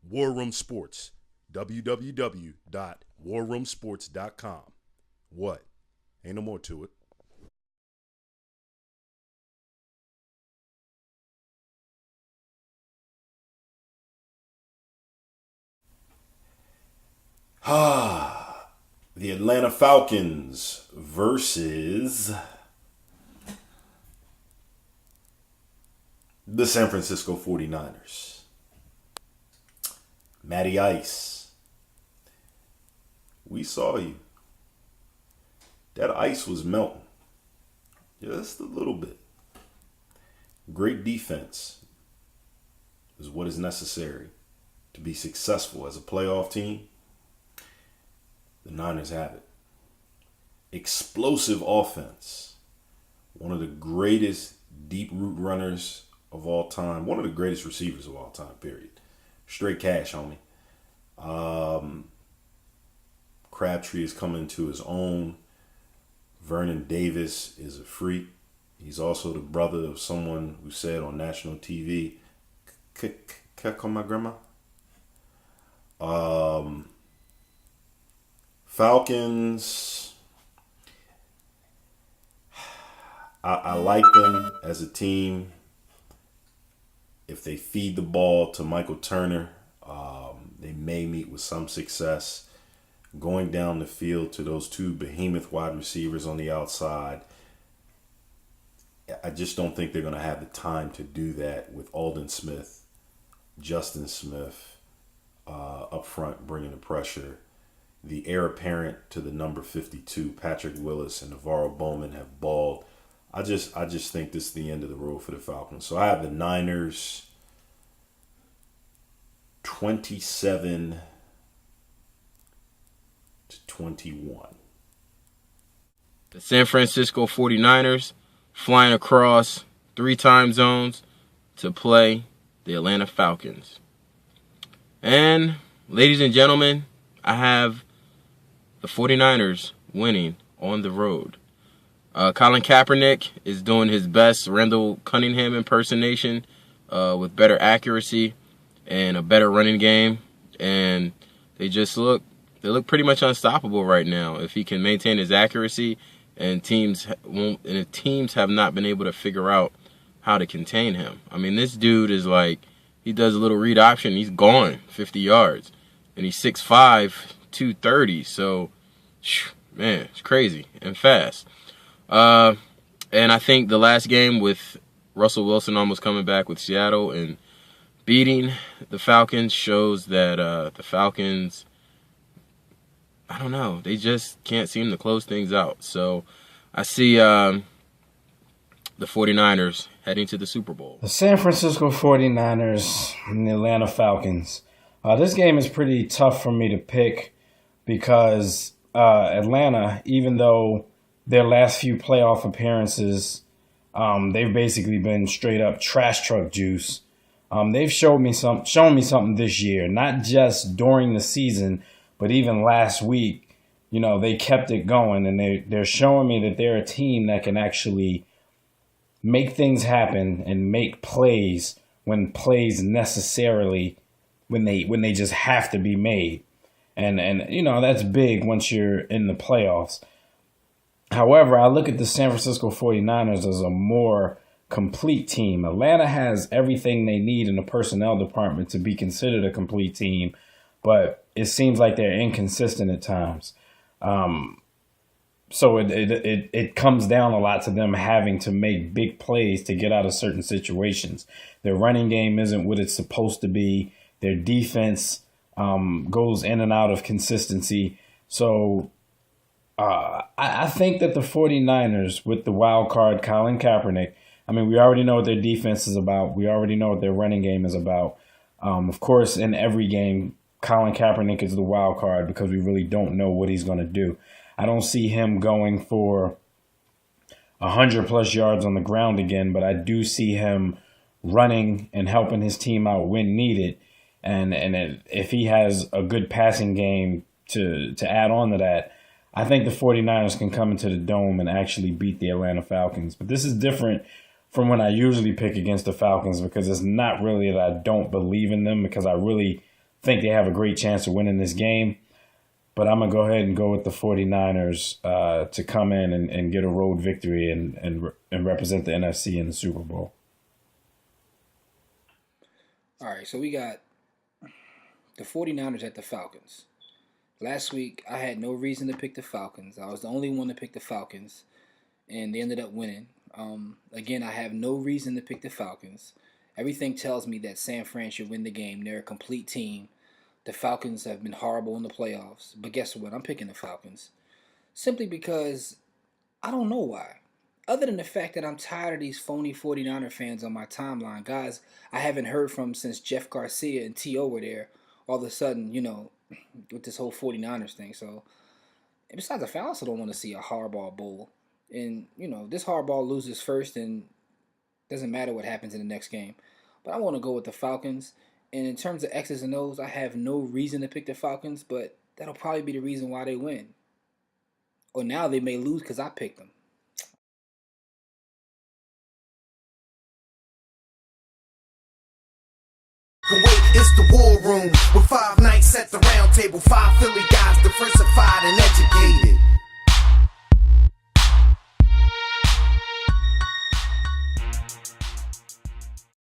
War Room Sports, www.warroomsports.com. What? Ain't no more to it. The Atlanta Falcons versus the San Francisco 49ers. Matty Ice, we saw you. That ice was melting. Just a little bit. Great defense is what is necessary to be successful as a playoff team. The Niners have it. Explosive offense. One of the greatest deep route runners of all time. One of the greatest receivers of all time, period. Straight cash, homie. Crabtree is coming to his own. Vernon Davis is a freak. He's also the brother of someone who said on national TV, "Can I call my grandma?" Falcons, I like them as a team. If they feed the ball to Michael Turner, they may meet with some success. Going down the field to those two behemoth wide receivers on the outside, I just don't think they're going to have the time to do that with Aldon Smith, Justin Smith up front bringing the pressure. The heir apparent to the number 52, Patrick Willis and Navarro Bowman, have balled. I just think this is the end of the road for the Falcons. So I have the Niners 27-21. The San Francisco 49ers flying across 3 time zones to play the Atlanta Falcons. And, ladies and gentlemen, I have the 49ers winning on the road. Colin Kaepernick is doing his best Randall Cunningham impersonation with better accuracy and a better running game. And they look pretty much unstoppable right now if he can maintain his accuracy, and teams have not been able to figure out how to contain him. I mean, this dude is like, he does a little read option, he's gone 50 yards. And he's 6'5", 230. So, man, it's crazy and fast. And I think the last game with Russell Wilson almost coming back with Seattle and beating the Falcons shows that the Falcons, I don't know, they just can't seem to close things out. So I see the 49ers heading to the Super Bowl. The San Francisco 49ers and the Atlanta Falcons. This game is pretty tough for me to pick because Atlanta, even though their last few playoff appearances, they've basically been straight up trash truck juice. They've shown me something this year, not just during the season, but even last week. You know, they kept it going, and they're showing me that they're a team that can actually make things happen and make plays when they just have to be made. And you know, that's big once you're in the playoffs. However, I look at the San Francisco 49ers as a more complete team. Atlanta has everything they need in the personnel department to be considered a complete team, but it seems like they're inconsistent at times. So it comes down a lot to them having to make big plays to get out of certain situations. Their running game isn't what it's supposed to be. Their defense goes in and out of consistency. So I think that the 49ers, with the wild card Colin Kaepernick, I mean, we already know what their defense is about. We already know what their running game is about. Of course, in every game, Colin Kaepernick is the wild card because we really don't know what he's going to do. I don't see him going for 100+ yards on the ground again, but I do see him running and helping his team out when needed. And if he has a good passing game to add on to that, I think the 49ers can come into the Dome and actually beat the Atlanta Falcons. But this is different from when I usually pick against the Falcons because it's not really that I don't believe in them, because I really think they have a great chance of winning this game. But I'm going to go ahead and go with the 49ers to come in and get a road victory and represent the NFC in the Super Bowl. All right, so we got the 49ers at the Falcons. Last week, I had no reason to pick the Falcons. I was the only one to pick the Falcons, and they ended up winning. Again, I have no reason to pick the Falcons. Everything tells me that San Fran should win the game. They're a complete team. The Falcons have been horrible in the playoffs. But guess what? I'm picking the Falcons. Simply because I don't know why. Other than the fact that I'm tired of these phony 49er fans on my timeline. Guys I haven't heard from since Jeff Garcia and T.O. were there. All of a sudden, with this whole 49ers thing. So, and besides the fact, I also don't want to see a hardball bowl. And, this hardball loses first and doesn't matter what happens in the next game. But I want to go with the Falcons. And in terms of X's and O's, I have no reason to pick the Falcons, but that'll probably be the reason why they win. Or now they may lose because I picked them. Kuwait, it's the war room with 5 nights at the round table. 5 Philly guys, diversified and educated.